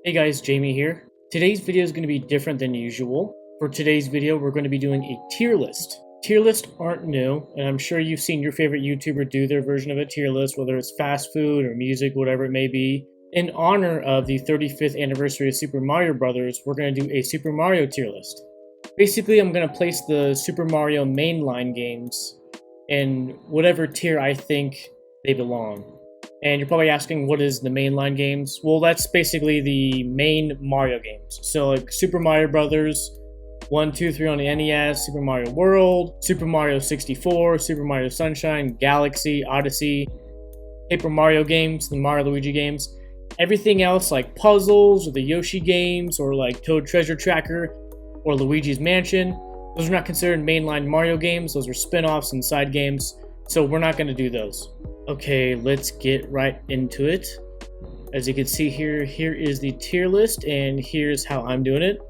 Hey guys, Jamie here. Today's video is going to be different than usual. For today's video, we're going to be doing a tier list. Tier lists aren't new, and I'm sure you've seen your favorite YouTuber do their version of a tier list, whether it's fast food or music, whatever it may be. In honor of the 35th anniversary of Super Mario Bros., we're going to do a Super Mario tier list. Basically, I'm going to place the Super Mario mainline games in whatever tier I think they belong. And you're probably asking, what is the mainline games? Well, that's basically the main Mario games. So like Super Mario Brothers 1, 2, 3 on the NES, Super Mario World, Super Mario 64, Super Mario Sunshine, Galaxy, Odyssey, Paper Mario games, the Mario Luigi games. Everything else like puzzles or the Yoshi games or like Toad Treasure Tracker or Luigi's Mansion, those are not considered mainline Mario games. Those are spin-offs and side games. So we're not going to do those. Okay, let's get right into it. As you can see here is the tier list, and here's how I'm doing it.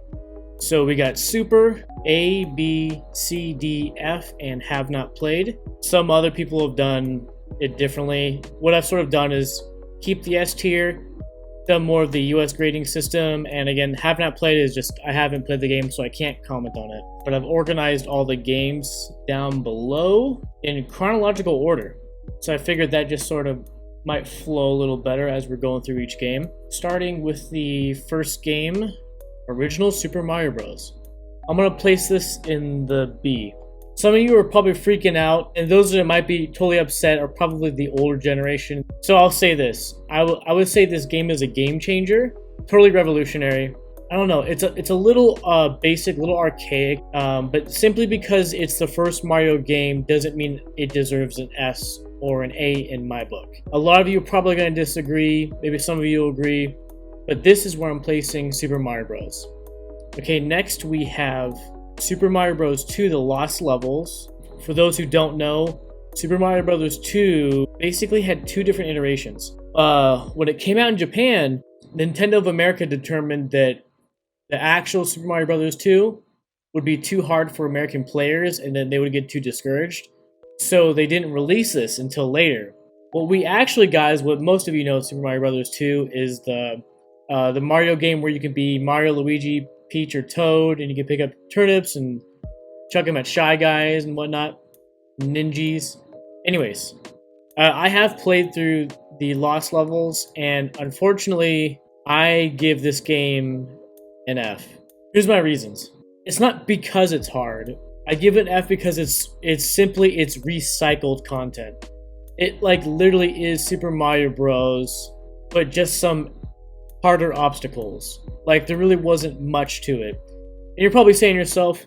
So we got Super, A, B, C, D, F, and have not played. Some other people have done it differently. What I've sort of done is keep the S tier, done more of the US grading system, and again, have not played is just I haven't played the game, so I can't comment on it. But I've organized all the games down below in chronological order. So I figured that just sort of might flow a little better as we're going through each game. Starting with the first game, original Super Mario Bros. I'm going to place this in the B. Some of you are probably freaking out, and those that might be totally upset are probably the older generation. So I'll say this. I would say this game is a game changer. Totally revolutionary. I don't know, it's a little basic, little archaic, but simply because it's the first Mario game doesn't mean it deserves an S or an A in my book. A lot of you are probably going to disagree, maybe some of you will agree, but this is where I'm placing Super Mario Bros. Okay, next we have Super Mario Bros. 2, The Lost Levels. For those who don't know, Super Mario Bros. 2 basically had two different iterations. When it came out in Japan, Nintendo of America determined that the actual Super Mario Bros. 2 would be too hard for American players, and then they would get too discouraged. So they didn't release this until later. What we actually got is what most of you know, Super Mario Bros. 2 is the Mario game where you can be Mario, Luigi, Peach, or Toad, and you can pick up turnips and chuck them at Shy Guys and whatnot, ninjas. Anyways, I have played through the Lost Levels, and unfortunately, I give this game an F. Here's my reasons. It's not because it's hard. I give it an F because it's recycled content. It like literally is Super Mario Bros, but just some harder obstacles. Like there really wasn't much to it. And you're probably saying to yourself,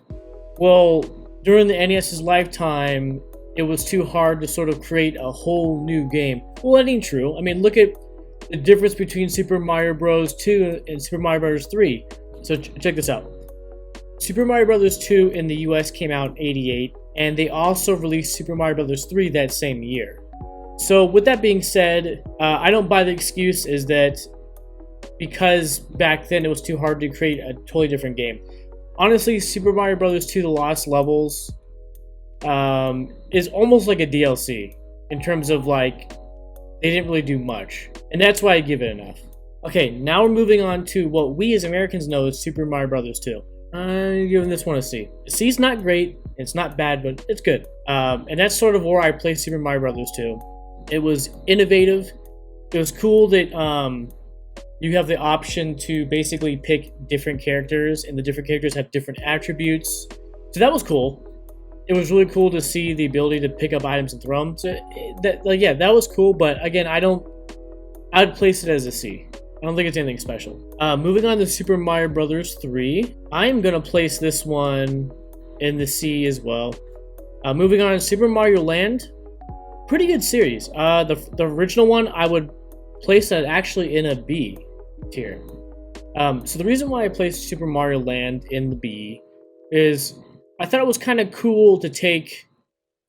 well, during the NES's lifetime, it was too hard to sort of create a whole new game. Well, that ain't true. I mean, look at the difference between Super Mario Bros. 2 and Super Mario Bros. 3. So check this out. Super Mario Bros. 2 in the US came out in '88, and they also released Super Mario Bros. 3 that same year. So with that being said, I don't buy the excuse is that because back then it was too hard to create a totally different game. Honestly, Super Mario Bros. 2 The Lost Levels is almost like a DLC in terms of like they didn't really do much, and that's why I give it an F. Okay, now we're moving on to what we as Americans know as Super Mario Bros. 2. I'm giving this one a C. C's not great, it's not bad, but it's good. And that's sort of where I play Super Mario Bros. 2. It was innovative. It was cool that you have the option to basically pick different characters, and the different characters have different attributes. So that was cool. It was really cool to see the ability to pick up items and throw them. So that was cool, but again, I'd place it as a C. I don't think it's anything special. Moving on to Super Mario Bros. 3. I'm going to place this one in the C as well. Moving on to Super Mario Land. Pretty good series. The original one, I would place that actually in a B tier. So the reason why I placed Super Mario Land in the B is I thought it was kind of cool to take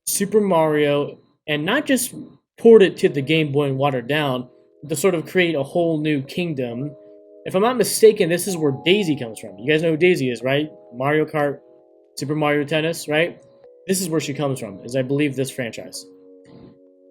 Super Mario and not just port it to the Game Boy and water it down, to sort of create a whole new kingdom. If I'm not mistaken, this is where Daisy comes from. You guys know who Daisy is, right? Mario Kart, Super Mario Tennis, right? This is where she comes from, is I believe this franchise.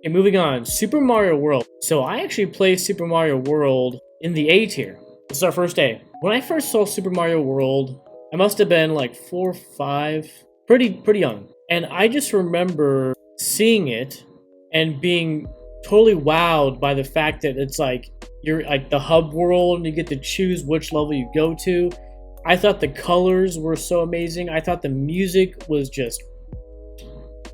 Okay, moving on. Super Mario World. So I actually play Super Mario World in the A tier. This is our first day. When I first saw Super Mario World, I must have been like 4 or 5, pretty young. And I just remember seeing it and being totally wowed by the fact that it's like, you're like the hub world and you get to choose which level you go to. I thought the colors were so amazing. I thought the music was just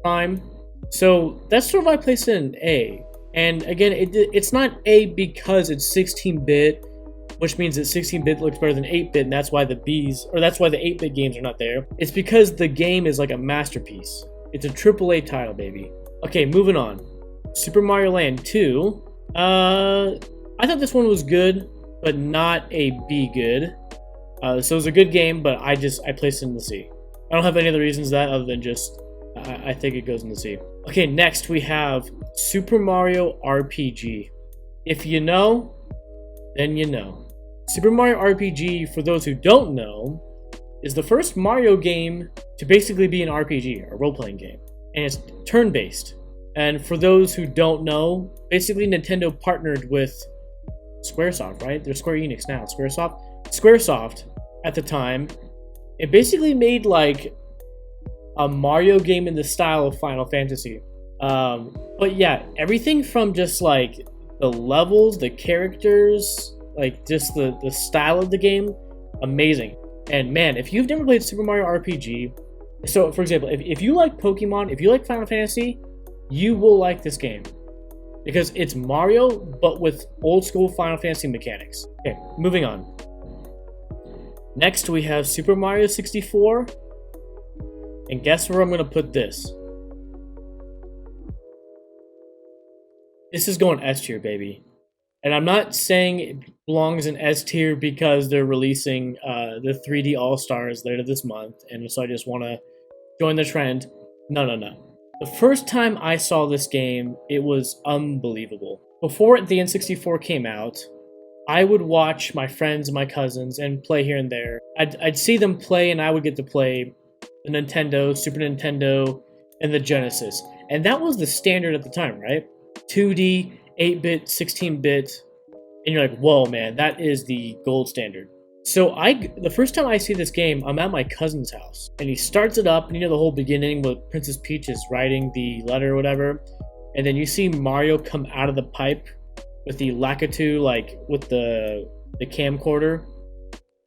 prime. So that's sort of why I placed it in A. And again, it's not A because it's 16-bit, which means that 16-bit looks better than 8-bit, and that's why the 8-bit games are not there. It's because the game is like a masterpiece. It's a AAA title, baby. Okay, moving on. Super Mario Land 2. I thought this one was good, but not a B good. So it was a good game, but I placed it in the C. I don't have any other reasons that other than just I think it goes in the C. Okay, next we have Super Mario RPG. If you know, then you know. Super Mario RPG, for those who don't know, is the first Mario game to basically be an RPG, a role-playing game. And it's turn-based. And for those who don't know, basically Nintendo partnered with Squaresoft, right? They're Square Enix now. Squaresoft, at the time, it basically made like a Mario game in the style of Final Fantasy. But yeah, everything from just like the levels, the characters, like just the style of the game, amazing. And man, if you've never played Super Mario RPG, so for example, if you like Pokemon, if you like Final Fantasy, you will like this game. Because it's Mario, but with old school Final Fantasy mechanics. Okay, moving on. Next we have Super Mario 64. And guess where I'm going to put this? This is going S tier, baby. And I'm not saying it belongs in S tier because they're releasing the 3D All-Stars later this month, and so I just want to join the trend. No. The first time I saw this game, it was unbelievable. Before the N64 came out, I would watch my friends and my cousins and play here and there. I'd see them play, and I would get to play the Nintendo, Super Nintendo, and the Genesis. And that was the standard at the time, right? 2D, 8-bit, 16-bit, and you're like, whoa, man, that is the gold standard. So the first time I see this game, I'm at my cousin's house, and he starts it up, and you know the whole beginning with Princess Peach is writing the letter or whatever, and then you see Mario come out of the pipe with the Lakitu, like with the camcorder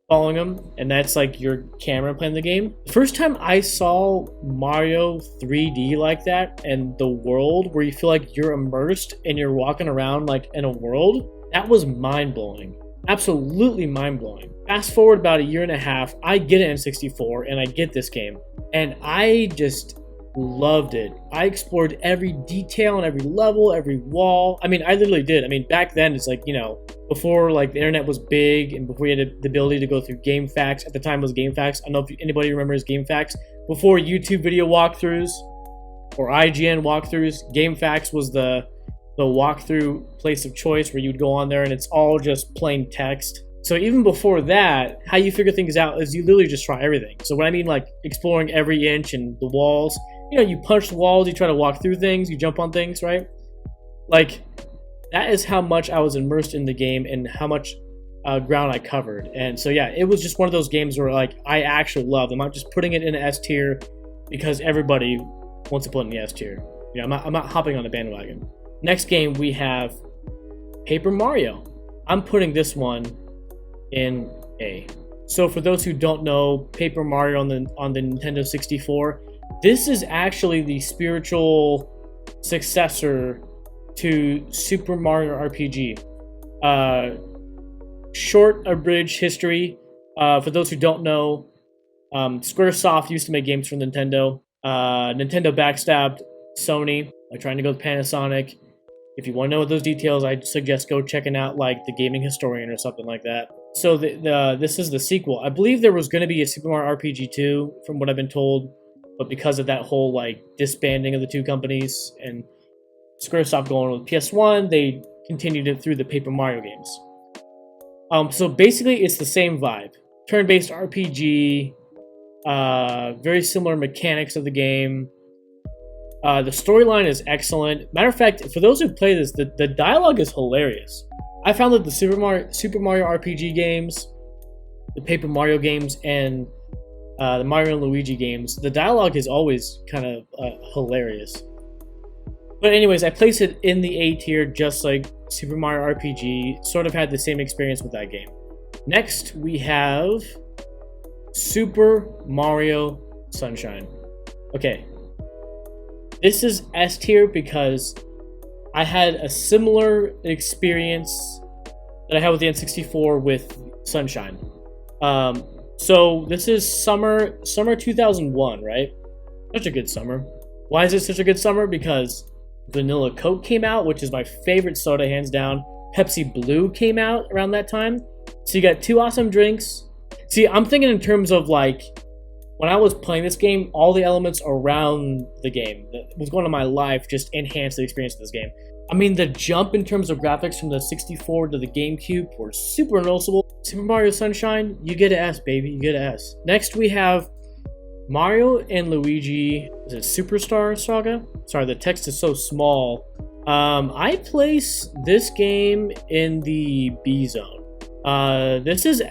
following him, and that's like your camera playing the game. The first time I saw Mario 3D like that, and the world where you feel like you're immersed and you're walking around like in a world, that was mind-blowing. Absolutely mind-blowing. Fast forward about a year and a half, I get an N64 and I get this game, and I just loved it. I explored every detail and every level, every wall. I mean, I literally did. I mean, back then it's like, you know, before like the internet was big and before you had the ability to go through GameFAQs. At the time it was GameFAQs. I don't know if anybody remembers GameFAQs. Before YouTube video walkthroughs or IGN walkthroughs, GameFAQs was the walkthrough place of choice where you'd go on there and it's all just plain text. So even before that, how you figure things out is you literally just try everything. So when I mean like exploring every inch and the walls, you know, you punch the walls, you try to walk through things, you jump on things, right? Like, that is how much I was immersed in the game and how much ground I covered. And so yeah, it was just one of those games where like I actually loved. I'm not just putting it in the S tier because everybody wants to put it in the S tier. You know, I'm not hopping on the bandwagon. Next game we have Paper Mario. I'm putting this one in A. So for those who don't know, Paper Mario on the Nintendo 64, this is actually the spiritual successor to Super Mario RPG. Short abridged history. For those who don't know, Squaresoft used to make games for Nintendo. Nintendo backstabbed Sony by trying to go with Panasonic. If you want to know those details, I suggest go checking out like the Gaming Historian or something like that. So this is the sequel. I believe there was going to be a Super Mario RPG 2, from what I've been told, but because of that whole like disbanding of the two companies and Squaresoft going with PS1, they continued it through the Paper Mario games. So basically, it's the same vibe. Turn-based RPG, very similar mechanics of the game. The storyline is excellent. Matter of fact, for those who play this, the dialogue is hilarious. I found that the Super Mario RPG games, the Paper Mario games, and the Mario and Luigi games, the dialogue is always kind of hilarious. But anyways, I placed it in the A tier just like Super Mario RPG. Sort of had the same experience with that game. Next, we have Super Mario Sunshine. Okay. This is S tier because I had a similar experience that I had with the N64 with Sunshine. So this is summer 2001, right? Such a good summer. Why is it such a good summer? Because Vanilla Coke came out, which is my favorite soda, hands down. Pepsi Blue came out around that time. So you got two awesome drinks. See, I'm thinking in terms of like, when I was playing this game, all the elements around the game that was going on in my life just enhanced the experience of this game. I mean, the jump in terms of graphics from the 64 to the GameCube were super noticeable. Super Mario Sunshine, you get an S, baby, you get an S. Next, we have Mario and Luigi. Is it Superstar Saga? Sorry, the text is so small. I place this game in the B zone. This was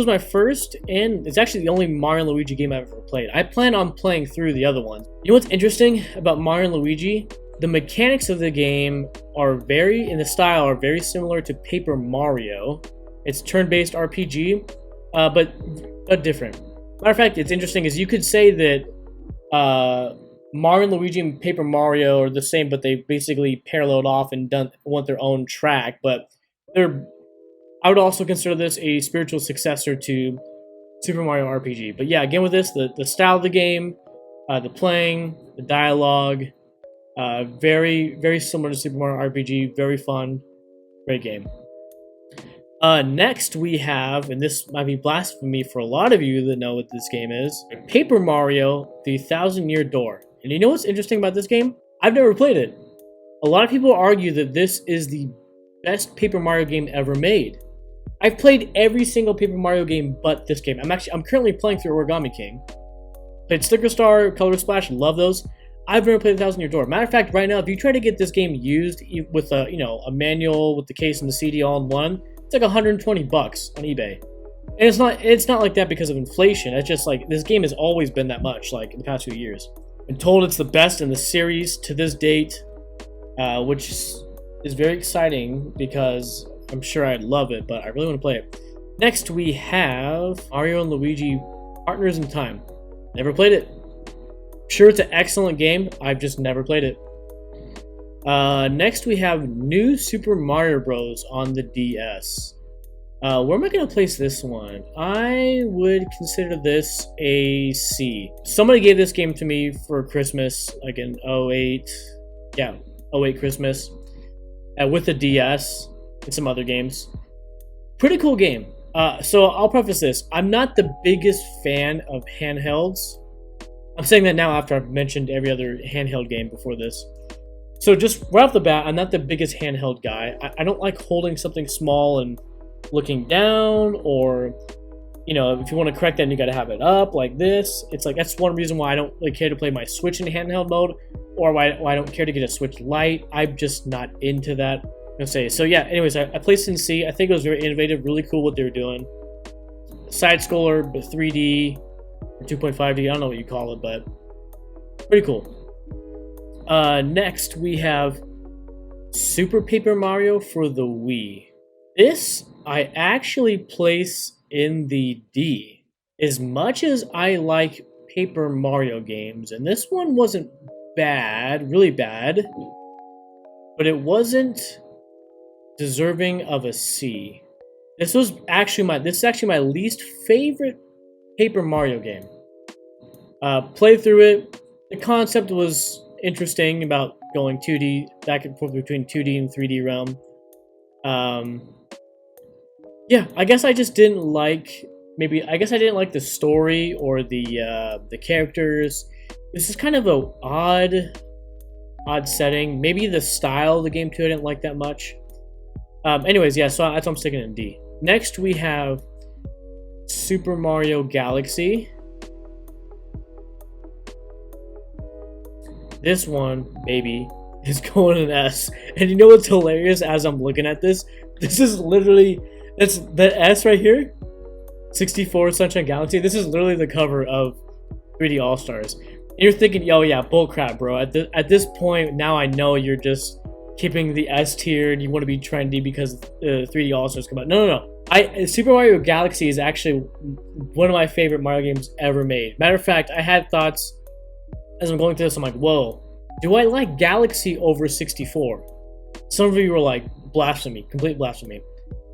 my first, and it's actually the only Mario and Luigi game I've ever played. I plan on playing through the other ones. You know what's interesting about Mario and Luigi? The mechanics of the game are in the style are very similar to Paper Mario. It's turn-based RPG, but different. Matter of fact, it's interesting is you could say that Mario and Luigi and Paper Mario are the same, but they basically paralleled off and went their own track. But I would also consider this a spiritual successor to Super Mario RPG. But yeah, again with this, the style of the game, the playing, the dialogue, very, very similar to Super Mario RPG. Very fun, great game. Next we have, and this might be blasphemy for a lot of you that know what this game is, Paper Mario: The Thousand-Year Door. And you know what's interesting about this game? I've never played it. A lot of people argue that this is the best Paper Mario game ever made. I've played every single Paper Mario game but this game. I'm currently playing through Origami King. Played Sticker Star, Color Splash, love those. I've never played The Thousand-Year Door. Matter of fact, right now, if you try to get this game used with a manual with the case and the CD all in one, it's like $120 on eBay. And it's not like that because of inflation. It's just like this game has always been that much, like in the past few years. I'm told it's the best in the series to this date, which is very exciting because I'm sure I'd love it, but I really want to play it. Next, we have Mario and Luigi Partners in Time. Never played it. Sure, it's an excellent game. I've just never played it. Next, we have New Super Mario Bros. On the DS. Where am I going to place this one? I would consider this a C. Somebody gave this game to me for Christmas, like in 08. Yeah, 08 Christmas. With the DS and some other games. Pretty cool game. So I'll preface this. I'm not the biggest fan of handhelds. I'm saying that now after I've mentioned every other handheld game before this. So just right off the bat, I'm not the biggest handheld guy. I don't like holding something small and looking down, or, if you want to correct that, you got to have it up like this. It's like, that's one reason why I don't really care to play my Switch in handheld mode, or why I don't care to get a Switch Lite. I'm just not into that. So yeah, anyways, I placed it in C. I think it was very innovative, really cool what they were doing. Side scroller, but 3D, or 2.5D, I don't know what you call it, but pretty cool. Next, we have Super Paper Mario for the Wii. This, I actually place in the D. As much as I like Paper Mario games, and this one wasn't bad, really bad, but it wasn't deserving of a C. This is actually my least favorite Paper Mario game. Played through it. The concept was interesting about going 2D, back and forth between 2D and 3D realm. Yeah, I guess I just didn't like the story or the characters. This is kind of a odd setting. Maybe the style of the game too, I didn't like that much. Anyways, yeah, so that's why I'm sticking in D. Next, we have Super Mario Galaxy. This one, baby, is going an S. And you know what's hilarious as I'm looking at this? This is literally, that's the S right here, 64 Sunshine Galaxy. This is literally the cover of 3D All-Stars. And you're thinking, yo, yeah, bullcrap, bro. At this point, now I know you're just keeping the S tier and you want to be trendy because 3D All-Stars come out. No, no, no. Super Mario Galaxy is actually one of my favorite Mario games ever made. Matter of fact, I had thoughts as I'm going through this. I'm like, whoa, do I like Galaxy over 64? Some of you were like, blasphemy, complete blasphemy.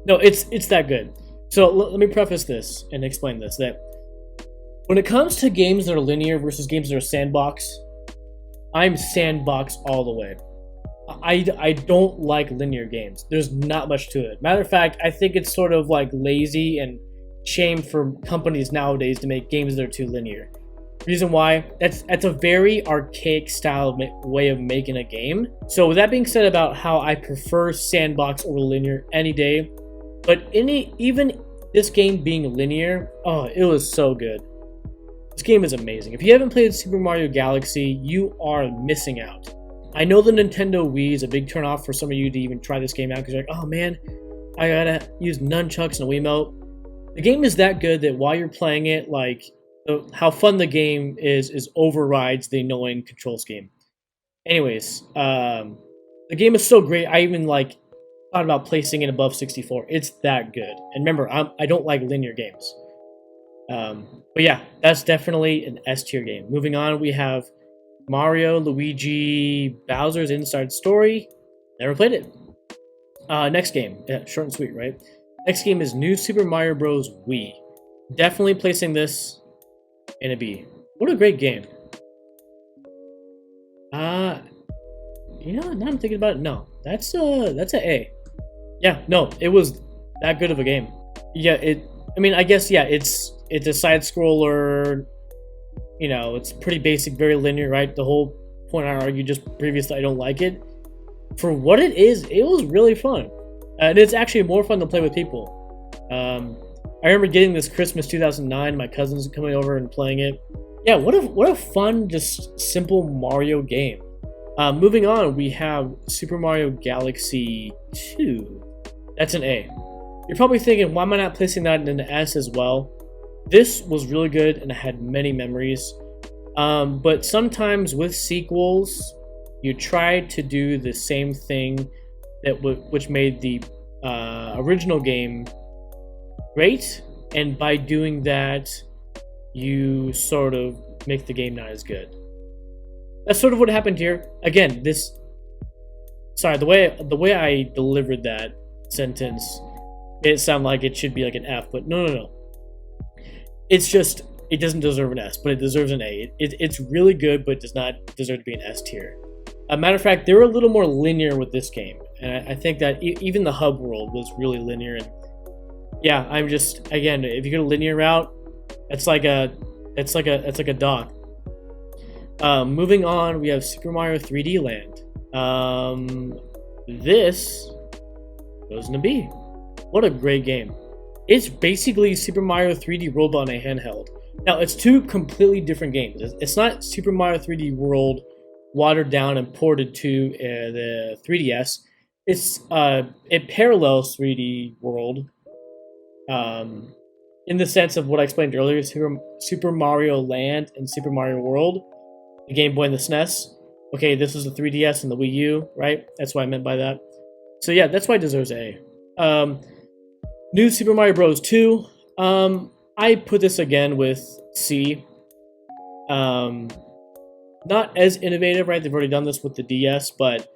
No, it's that good. So let me preface this and explain this, that when it comes to games that are linear versus games that are sandbox, I'm sandbox all the way. I don't like linear games. There's not much to it. Matter of fact, I think it's sort of like lazy and shame for companies nowadays to make games that are too linear. Reason why, that's a very archaic style way of making a game. So with that being said about how I prefer sandbox over linear any day, but even this game being linear, oh, it was so good. This game is amazing. If you haven't played Super Mario Galaxy, you are missing out. I know the Nintendo Wii is a big turnoff for some of you to even try this game out because you're like, oh man, I gotta use nunchucks and a Wiimote. The game is that good that while you're playing it, like, how fun the game is overrides the annoying control scheme. Anyways, the game is so great, I even like thought about placing it above 64. It's that good. And remember, I don't like linear games. But yeah, that's definitely an S tier game. Moving on, we have Mario, Luigi, Bowser's Inside Story. Never played it. Next game. Yeah, short and sweet, right? Next game is New Super Mario Bros. Wii. Definitely placing this in a B. What a great game. You know, now I'm thinking about it. No, that's an A. Yeah, no, it was that good of a game. Yeah, I mean, I guess, yeah, it's a side scroller. You know, it's pretty basic, very linear, right? The whole point I argued just previously, I don't like it. For what it is, it was really fun. And it's actually more fun to play with people. I remember getting this Christmas 2009, my cousins coming over and playing it. Yeah, what a fun, just simple Mario game. Moving on, we have Super Mario Galaxy 2. That's an A. You're probably thinking, why am I not placing that in an S as well? This was really good and I had many memories. But sometimes with sequels, you try to do the same thing that which made the original game great, and by doing that, you sort of make the game not as good. That's sort of what happened here. Again, the way I delivered that sentence, it sounded like it should be like an F, but no. It's just, it doesn't deserve an S, but it deserves an A. It's really good, but does not deserve to be an S tier. A matter of fact, they were a little more linear with this game, and I think that even the hub world was really linear. And yeah, I'm just, again, if you go a linear route, it's like a dog. Moving on, we have Super Mario 3D Land. This goes in a B. What a great game. It's basically Super Mario 3D World on a handheld. Now, it's two completely different games. It's not Super Mario 3D World watered down and ported to the 3DS. It parallels 3D World in the sense of what I explained earlier, Super Mario Land and Super Mario World, the Game Boy and the SNES. Okay, this was the 3DS and the Wii U, right? That's what I meant by that. So yeah, that's why it deserves A. New Super Mario Bros. 2. I put this again with C. Not as innovative, right? They've already done this with the DS, but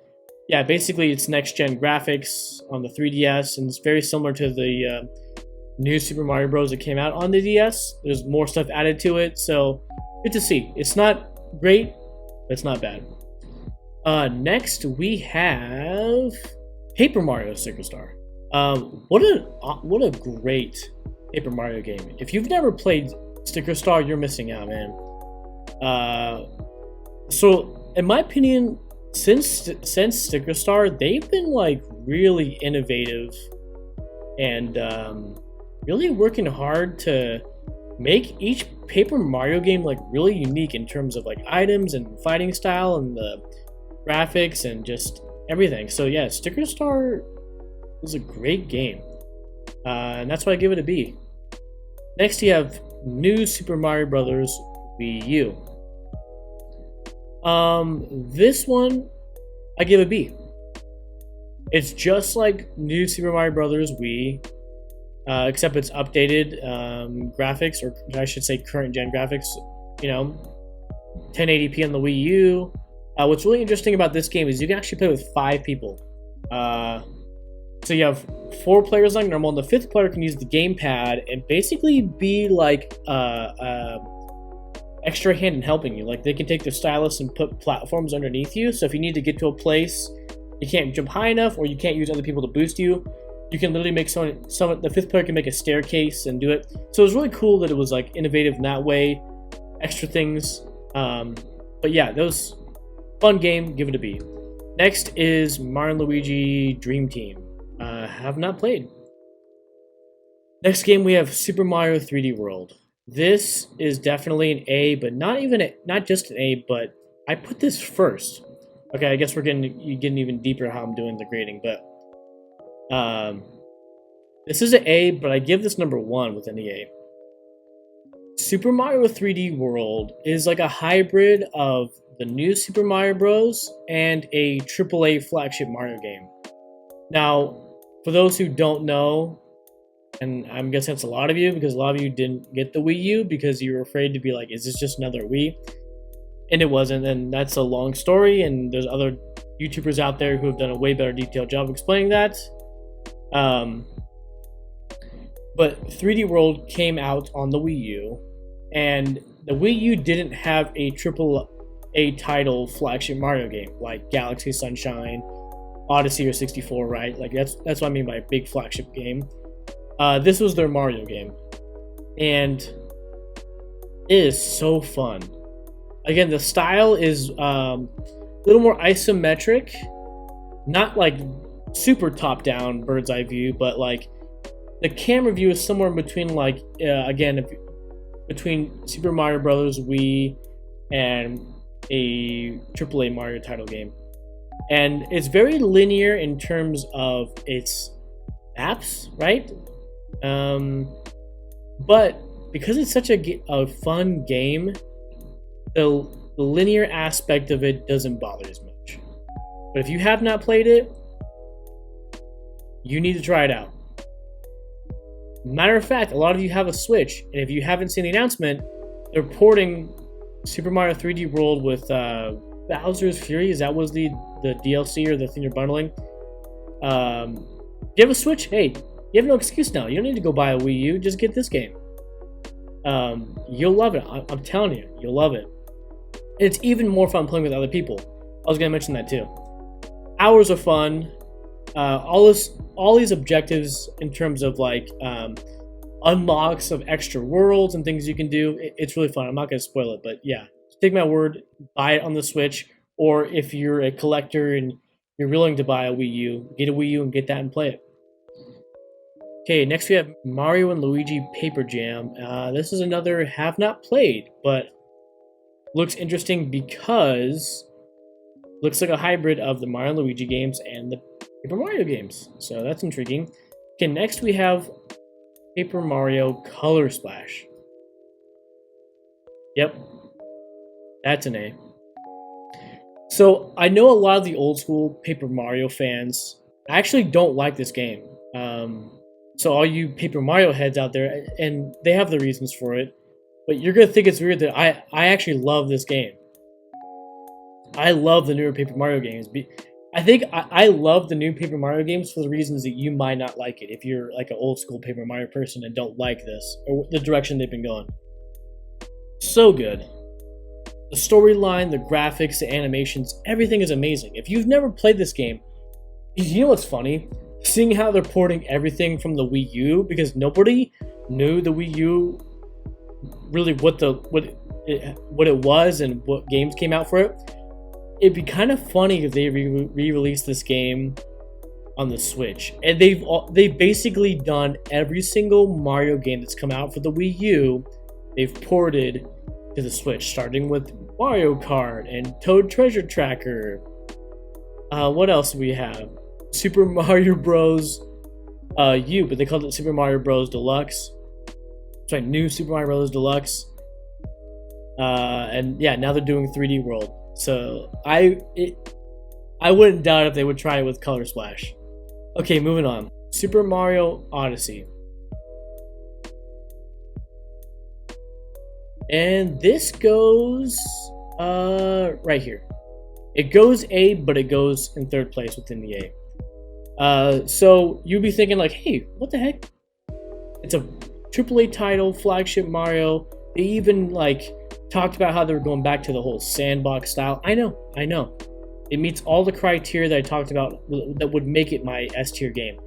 yeah, basically it's next-gen graphics on the 3DS, and it's very similar to the new Super Mario Bros. That came out on the DS. There's more stuff added to it, so good to see. It's not great, but it's not bad. Next, we have Paper Mario Sticker Star. What a great Paper Mario game. If you've never played Sticker Star, you're missing out, man. So, in my opinion, since Sticker Star, they've been like really innovative and really working hard to make each Paper Mario game like really unique in terms of like items and fighting style and the graphics and just everything. So yeah, Sticker Star was a great game, and that's why I give it a B. Next, you have New Super Mario Brothers Wii U. This one I give a B. It's just like New Super Mario Brothers Wii, except it's updated graphics, or I should say current gen graphics. You know, 1080p on the Wii U. What's really interesting about this game is you can actually play with 5 people. So you have 4 players like normal, and the 5th player can use the gamepad and basically be like extra hand in helping you. Like, they can take their stylus and put platforms underneath you, so if you need to get to a place you can't jump high enough, or you can't use other people to boost you, you can literally make the 5th player can make a staircase and do it. So it was really cool that it was like innovative in that way, extra things. But yeah, those fun game, give it a B. Next is Mario and Luigi Dream Team. Have not played. Next game we have Super Mario 3D World. This is definitely an A, but not just an A, but I put this first. Okay, I guess you're getting even deeper how I'm doing the grading, but this is an A, but I give this number 1 within the A. Super Mario 3D World is like a hybrid of the new Super Mario Bros. And a AAA flagship Mario game. Now, for those who don't know, and I'm guessing it's a lot of you, because a lot of you didn't get the Wii U because you were afraid to be like, is this just another Wii? And it wasn't, and that's a long story, and there's other YouTubers out there who have done a way better detailed job explaining that. But 3D World came out on the Wii U, and the Wii U didn't have a AAA title flagship Mario game like Galaxy Sunshine, Odyssey, or 64, right? Like that's what I mean by big flagship game. This was their Mario game, and it is so fun. Again, the style is a little more isometric, not like super top-down bird's eye view, but like the camera view is somewhere between like between Super Mario Brothers Wii and a AAA Mario title game. And it's very linear in terms of its maps, right? But because it's such a fun game, the linear aspect of it doesn't bother as much. But if you have not played it, you need to try it out. Matter of fact, a lot of you have a Switch, and if you haven't seen the announcement, they're porting Super Mario 3D World with Bowser's Fury. That was the DLC or the thing you're bundling. You have a Switch? Hey, you have no excuse now. You don't need to go buy a Wii U. Just get this game. You'll love it. I'm telling you, you'll love it. And it's even more fun playing with other people. I was going to mention that too. Hours of fun. All these objectives in terms of like unlocks of extra worlds and things you can do. It's really fun. I'm not going to spoil it, but yeah, take my word, buy it on the Switch, or if you're a collector and you're willing to buy a Wii U, get a Wii U and get that and play it. Okay, next we have Mario and Luigi Paper Jam. This is another have not played, but looks interesting because looks like a hybrid of the Mario and Luigi games and the Paper Mario games. So that's intriguing. Okay, next we have Paper Mario Color Splash. Yep, that's an A. So I know a lot of the old school Paper Mario fans actually don't like this game. So all you Paper Mario heads out there, and they have the reasons for it, but you're going to think it's weird that I actually love this game. I love the newer Paper Mario games. I think I love the new Paper Mario games for the reasons that you might not like it if you're like an old school Paper Mario person and don't like this, or the direction they've been going. So good. The storyline, the graphics, the animations, everything is amazing. If you've never played this game, you know what's funny? Seeing how they're porting everything from the Wii U, because nobody knew the Wii U really what it was and what games came out for it. It'd be kind of funny if they re-released this game on the Switch. And they've basically done every single Mario game that's come out for the Wii U. They've ported to the Switch, starting with Mario Kart and Toad Treasure Tracker What else do we have? Super Mario Bros. U, but they called it Super Mario Bros. Deluxe. Sorry, New Super Mario Bros. Deluxe. And yeah, now they're doing 3D World. So I wouldn't doubt if they would try it with Color Splash. Okay, moving on. Super Mario Odyssey. And this goes right here. It goes A, but it goes in third place within the A. So you'd be thinking like, hey, what the heck? It's a AAA title, flagship Mario. They even like talked about how they were going back to the whole sandbox style. I know. It meets all the criteria that I talked about that would make it my S tier game.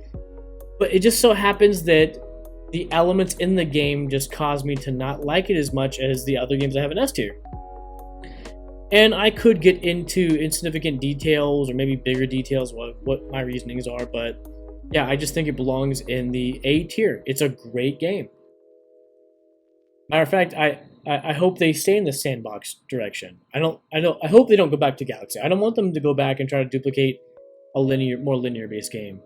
But it just so happens that the elements in the game just cause me to not like it as much as the other games I have in S tier. And I could get into insignificant details or maybe bigger details what my reasonings are, but yeah, I just think it belongs in the A tier. It's a great game. Matter of fact, I hope they stay in the sandbox direction. I hope they don't go back to Galaxy. I don't want them to go back and try to duplicate a more linear based game.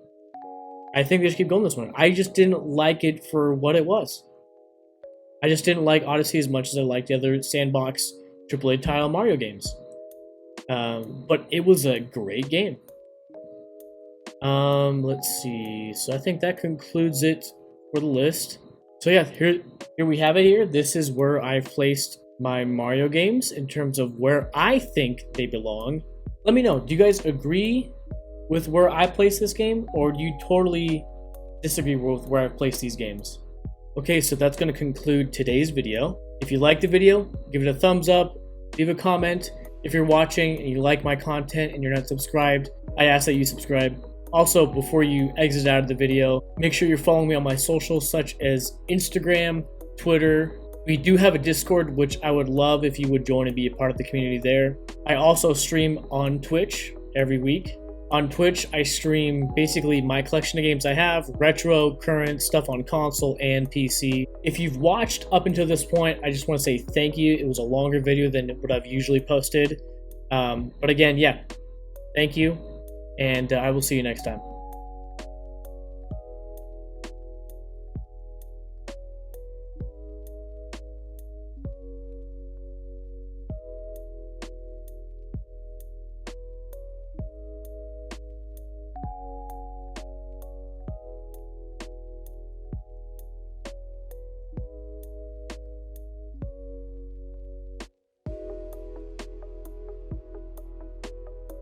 I think they should keep going this one. I just didn't like it for what it was. I just didn't like Odyssey as much as I liked the other sandbox AAA title Mario games. But it was a great game. Let's see. So I think that concludes it for the list. So yeah, here we have it here. This is where I've placed my Mario games in terms of where I think they belong. Let me know, do you guys agree with where I place this game, or do you totally disagree with where I've placed these games? Okay, so that's going to conclude today's video. If you liked the video, give it a thumbs up, leave a comment. If you're watching and you like my content and you're not subscribed, I ask that you subscribe. Also, before you exit out of the video, make sure you're following me on my socials such as Instagram, Twitter. We do have a Discord, which I would love if you would join and be a part of the community there. I also stream on Twitch every week. On Twitch, I stream basically my collection of games I have, retro, current, stuff on console and PC. If you've watched up until this point, I just want to say thank you. It was a longer video than what I've usually posted. But again, yeah, thank you. And I will see you next time.